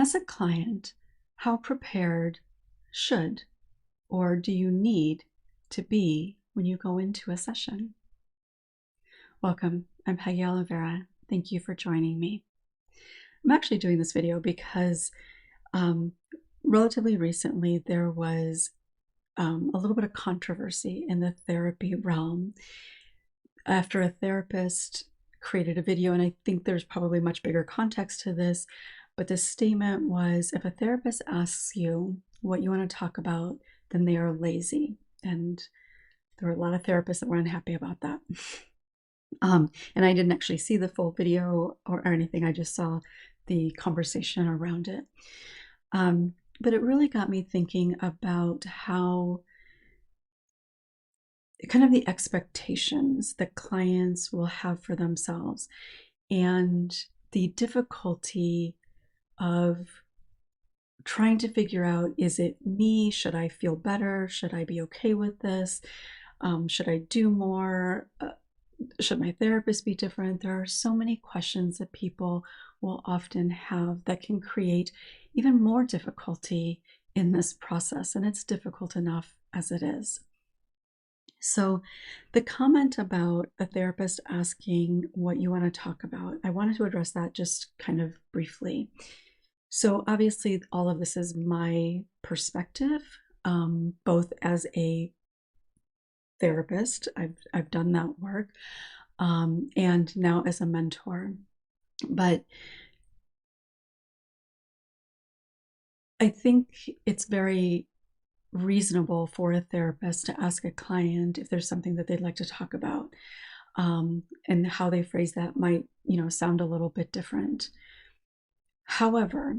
As a client, how prepared should or do you need to be when you go into a session? Welcome, I'm Peggy Oliveira. Thank you for joining me. I'm actually doing this video because um, relatively recently there was a little bit of controversy in the therapy realm after a therapist created a video, and I think there's probably much bigger context to this, but the statement was, if a therapist asks you what you want to talk about, then they are lazy. And there were a lot of therapists that were unhappy about that. And I didn't actually see the full video or anything. I just saw the conversation around it. But it really got me thinking about how kind of the expectations that clients will have for themselves and the difficulty of trying to figure out, is it me? Should I feel better? Should I be okay with this? Should I do more? Should my therapist be different? There are so many questions that people will often have that can create even more difficulty in this process, and it's difficult enough as it is. So the comment about a therapist asking what you want to talk about, I wanted to address that just kind of briefly. So obviously all of this is my perspective, both as a therapist, I've done that work, and now as a mentor. But I think it's very reasonable for a therapist to ask a client if there's something that they'd like to talk about, and how they phrase that might, sound a little bit different. However,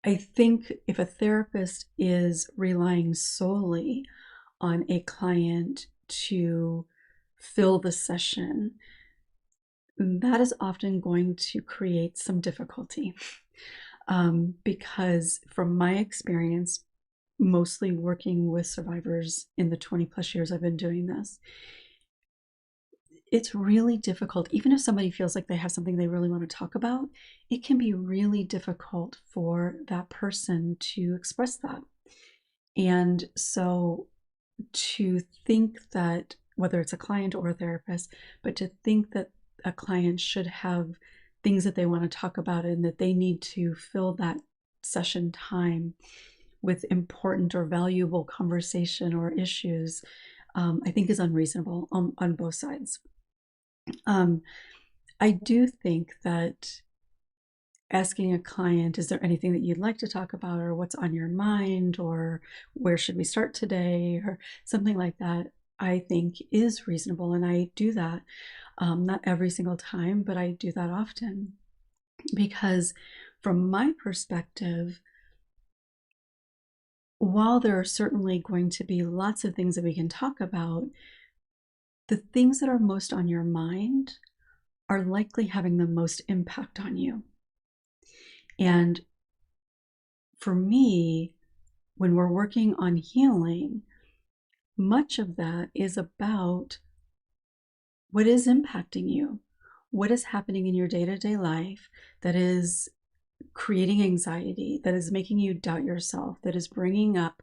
I think if a therapist is relying solely on a client to fill the session, that is often going to create some difficulty. Because from my experience, mostly working with survivors in the 20 plus years I've been doing this, it's really difficult. Even if somebody feels like they have something they really want to talk about, it can be really difficult for that person to express that. And so to think that, whether it's a client or a therapist, but to think that a client should have things that they want to talk about and that they need to fill that session time with important or valuable conversation or issues, I think is unreasonable on both sides. I do think that asking a client, is there anything that you'd like to talk about, or what's on your mind, or where should we start today, or something like that, I think is reasonable. And I do that, not every single time, but I do that often, because from my perspective, while there are certainly going to be lots of things that we can talk about, the things that are most on your mind are likely having the most impact on you. And for me, when we're working on healing, much of that is about what is impacting you, what is happening in your day-to-day life that is creating anxiety, that is making you doubt yourself, that is bringing up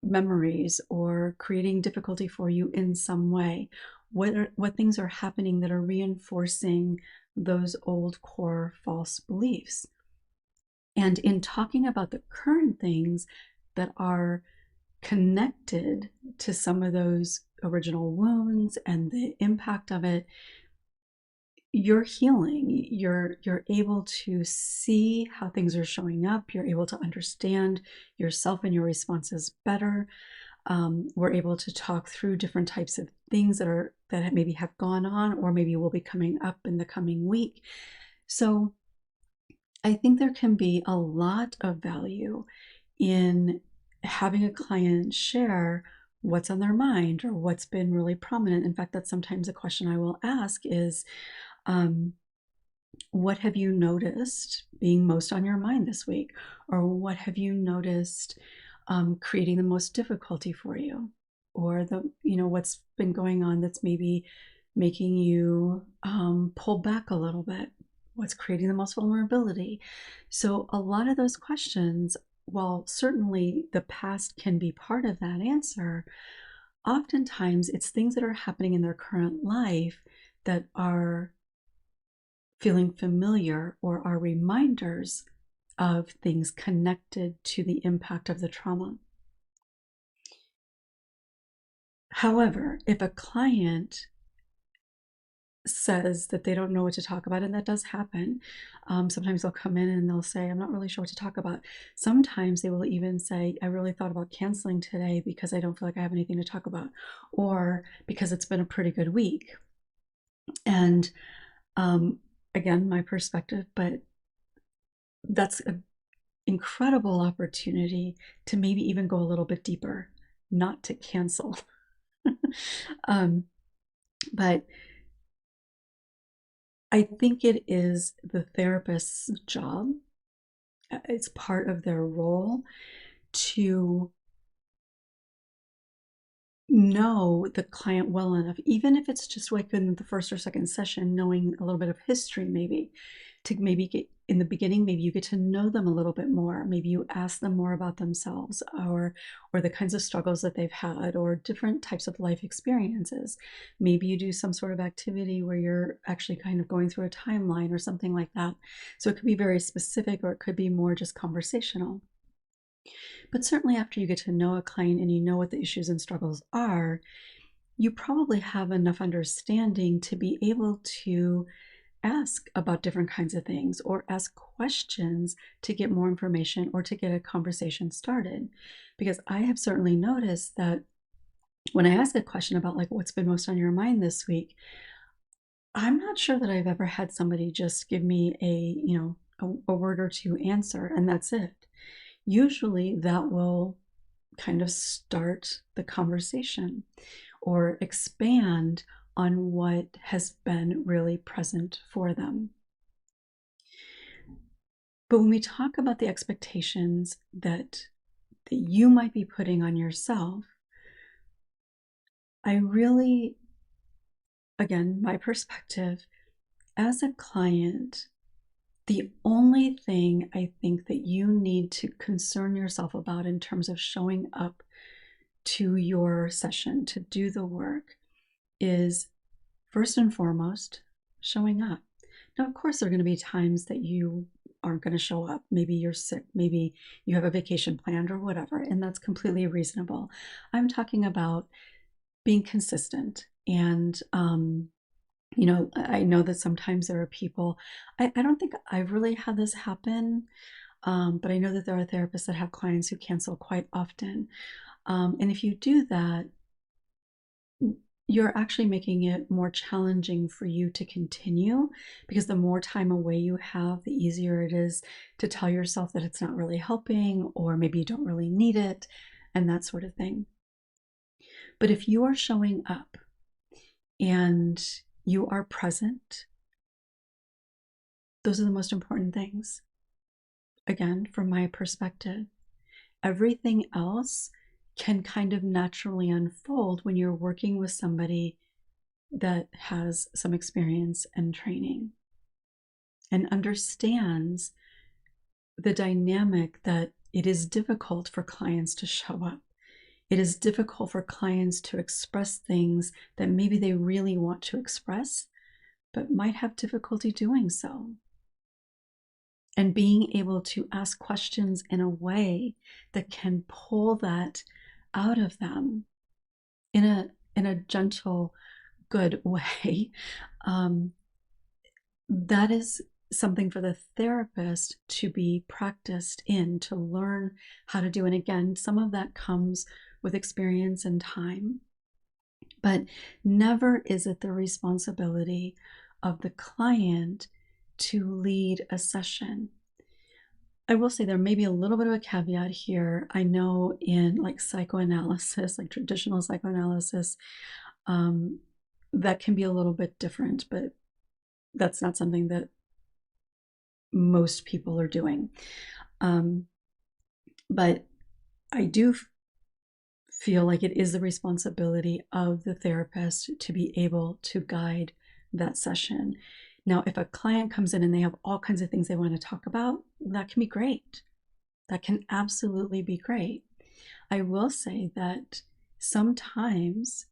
memories or creating difficulty for you in some way. What things are happening that are reinforcing those old core false beliefs? And in talking about the current things that are connected to some of those original wounds and the impact of it, you're healing. You're able to see how things are showing up. You're able to understand yourself and your responses better. We're able to talk through different types of things that maybe have gone on, or maybe will be coming up in the coming week. So I think there can be a lot of value in having a client share what's on their mind or what's been really prominent. In fact, that's sometimes a question I will ask is, what have you noticed being most on your mind this week? Or what have you noticed creating the most difficulty for you? Or what's been going on that's maybe making you pull back a little bit? what's creating the most vulnerability? So a lot of those questions, while certainly the past can be part of that answer, oftentimes it's things that are happening in their current life that are feeling familiar or are reminders of things connected to the impact of the trauma. However, if a client says that they don't know what to talk about, and that does happen, sometimes they'll come in and they'll say, I'm not really sure what to talk about. Sometimes they will even say, I really thought about canceling today because I don't feel like I have anything to talk about, or because it's been a pretty good week. And again, my perspective, but that's an incredible opportunity to maybe even go a little bit deeper, not to cancel. But I think it is the therapist's job, it's part of their role to know the client well enough, even if it's just like in the first or second session, knowing a little bit of history, maybe to maybe get in the beginning, maybe you get to know them a little bit more. Maybe you ask them more about themselves, or the kinds of struggles that they've had, or different types of life experiences. Maybe you do some sort of activity where you're actually kind of going through a timeline or something like that. So it could be very specific, or it could be more just conversational. But certainly after you get to know a client and you know what the issues and struggles are, you probably have enough understanding to be able to ask about different kinds of things, or ask questions to get more information, or to get a conversation started. Because I have certainly noticed that when I ask a question about like what's been most on your mind this week, I'm not sure that I've ever had somebody just give me a word or two answer and that's it. Usually that will kind of start the conversation or expand on what has been really present for them. But when we talk about the expectations that you might be putting on yourself, I really, again, my perspective as a client, the only thing I think that you need to concern yourself about in terms of showing up to your session to do the work is, first and foremost, showing up. Now, of course, there are going to be times that you aren't going to show up. Maybe you're sick, maybe you have a vacation planned or whatever, and that's completely reasonable. I'm talking about being consistent. And I know that sometimes there are people, I don't think I've really had this happen, but I know that there are therapists that have clients who cancel quite often. And if you do that, you're actually making it more challenging for you to continue, because the more time away you have, the easier it is to tell yourself that it's not really helping, or maybe you don't really need it, and that sort of thing. But if you are showing up and you are present, those are the most important things. Again, from my perspective, everything else can kind of naturally unfold when you're working with somebody that has some experience and training and understands the dynamic that it is difficult for clients to show up. It is difficult for clients to express things that maybe they really want to express, but might have difficulty doing so. And being able to ask questions in a way that can pull that out of them in a gentle, good way, that is something for the therapist to be practiced in, to learn how to do. And again, some of that comes with experience and time, but never is it the responsibility of the client to lead a session. I will say there may be a little bit of a caveat here. I know in like psychoanalysis, like traditional psychoanalysis, that can be a little bit different, but that's not something that most people are doing. But I do feel like it is the responsibility of the therapist to be able to guide that session. Now, if a client comes in and they have all kinds of things they want to talk about, that can be great. That can absolutely be great. I will say that sometimes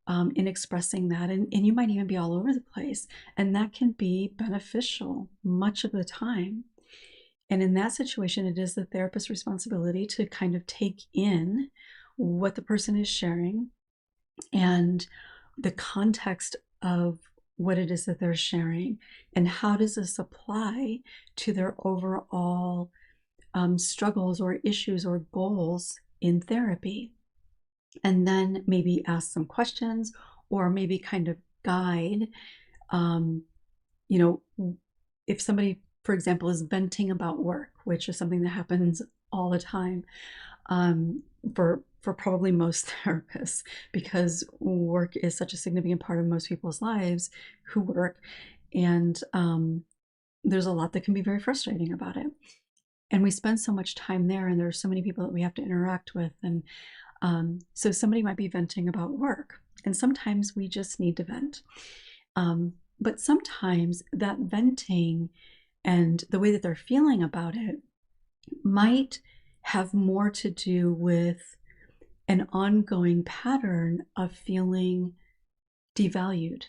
in expressing that, and you might even be all over the place, and that can be beneficial much of the time. And in that situation, it is the therapist's responsibility to kind of take in what the person is sharing and the context of what it is that they're sharing, and how does this apply to their overall struggles or issues or goals in therapy. And then maybe ask some questions, or maybe kind of guide, um, you know, if somebody, for example, is venting about work, which is something that happens all the time, for probably most therapists, because work is such a significant part of most people's lives who work, and there's a lot that can be very frustrating about it. And we spend so much time there, and there's so many people that we have to interact with, and so somebody might be venting about work, and sometimes we just need to vent. But sometimes that venting and the way that they're feeling about it might have more to do with an ongoing pattern of feeling devalued,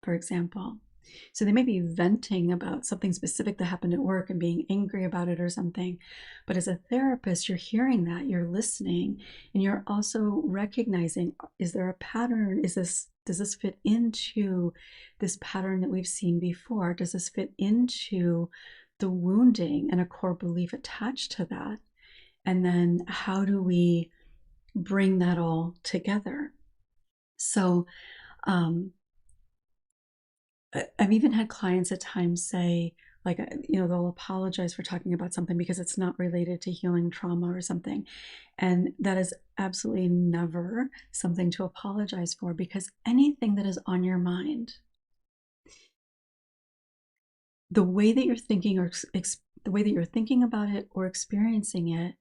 for example. So they may be venting about something specific that happened at work and being angry about it or something. But as a therapist, you're hearing that, you're listening, and you're also recognizing, is there a pattern? Does this fit into this pattern that we've seen before? Does this fit into the wounding and a core belief attached to that? And then how do we bring that all together? So I've even had clients at times say, like, they'll apologize for talking about something because it's not related to healing trauma or something. And that is absolutely never something to apologize for, because anything that is on your mind, the way that you're thinking, or the way that you're thinking about it or experiencing it,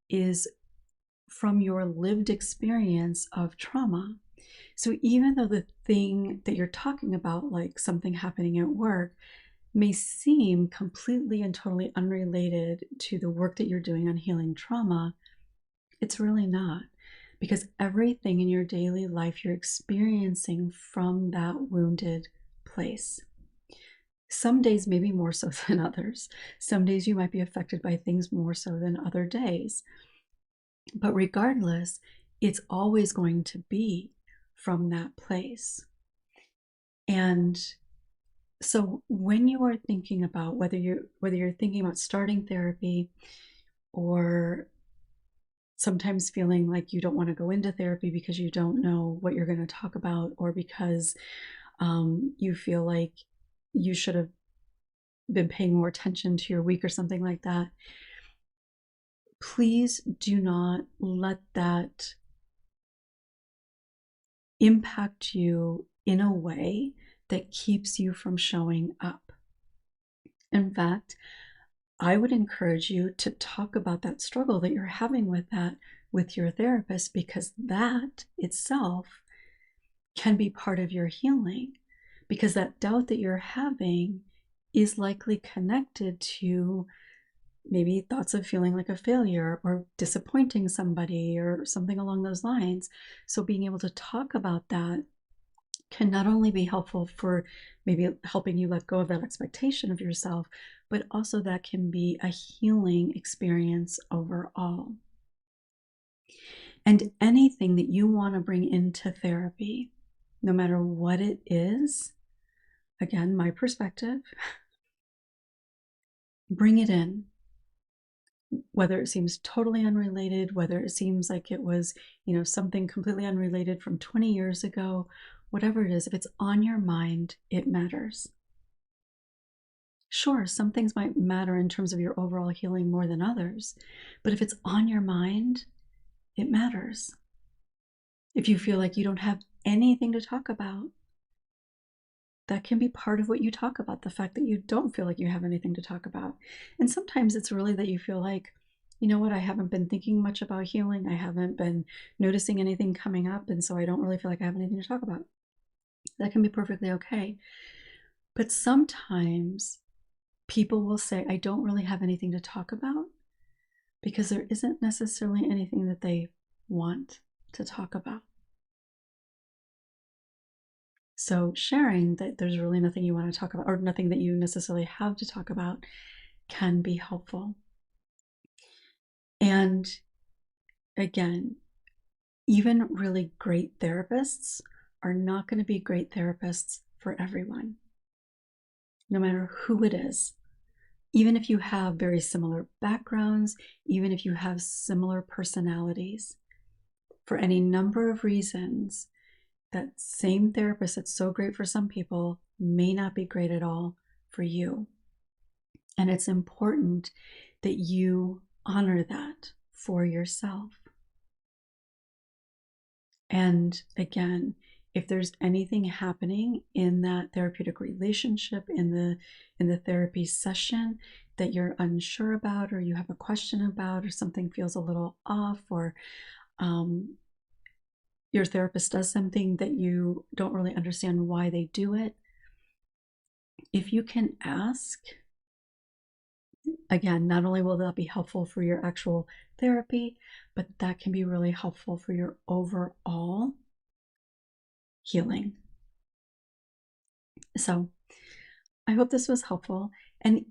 is from your lived experience of trauma. So even though the thing that you're talking about, like something happening at work, may seem completely and totally unrelated to the work that you're doing on healing trauma, it's really not. Because everything in your daily life you're experiencing from that wounded place. Some days maybe more so than others. Some days you might be affected by things more so than other days. But regardless, it's always going to be from that place. And so when you are thinking about whether you're thinking about starting therapy, or sometimes feeling like you don't want to go into therapy because you don't know what you're going to talk about, or because you feel like you should have been paying more attention to your week or something like that, please do not let that impact you in a way that keeps you from showing up. In fact, I would encourage you to talk about that struggle that you're having with that with your therapist, because that itself can be part of your healing, because that doubt that you're having is likely connected to maybe thoughts of feeling like a failure or disappointing somebody or something along those lines. So being able to talk about that can not only be helpful for maybe helping you let go of that expectation of yourself, but also that can be a healing experience overall. And anything that you want to bring into therapy, no matter what it is, again, my perspective, bring it in. Whether it seems totally unrelated, whether it seems like it was, something completely unrelated from 20 years ago, whatever it is, if it's on your mind, it matters. Sure, some things might matter in terms of your overall healing more than others, but if it's on your mind, it matters. If you feel like you don't have anything to talk about, that can be part of what you talk about, the fact that you don't feel like you have anything to talk about. And sometimes it's really that you feel like, you know what, I haven't been thinking much about healing. I haven't been noticing anything coming up, and so I don't really feel like I have anything to talk about. That can be perfectly okay. But sometimes people will say, I don't really have anything to talk about because there isn't necessarily anything that they want to talk about. So sharing that there's really nothing you want to talk about or nothing that you necessarily have to talk about can be helpful. And again, even really great therapists are not going to be great therapists for everyone, no matter who it is. Even if you have very similar backgrounds, even if you have similar personalities, for any number of reasons, that same therapist that's so great for some people may not be great at all for you. And it's important that you honor that for yourself. And again, if there's anything happening in that therapeutic relationship, in the therapy session that you're unsure about, or you have a question about, or something feels a little off, or your therapist does something that you don't really understand why they do it, if you can ask, again, not only will that be helpful for your actual therapy, but that can be really helpful for your overall healing. So I hope this was helpful. And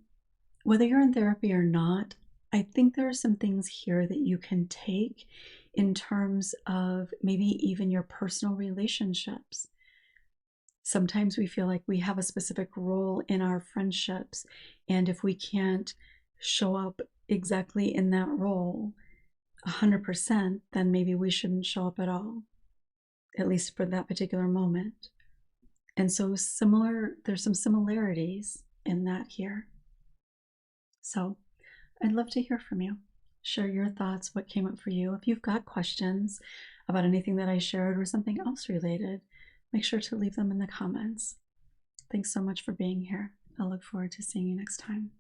whether you're in therapy or not, I think there are some things here that you can take in terms of maybe even your personal relationships. Sometimes we feel like we have a specific role in our friendships, and if we can't show up exactly in that role 100%, then maybe we shouldn't show up at all, at least for that particular moment. And so there's some similarities in that here. So I'd love to hear from you. Share your thoughts, what came up for you. If you've got questions about anything that I shared or something else related, make sure to leave them in the comments. Thanks so much for being here. I look forward to seeing you next time.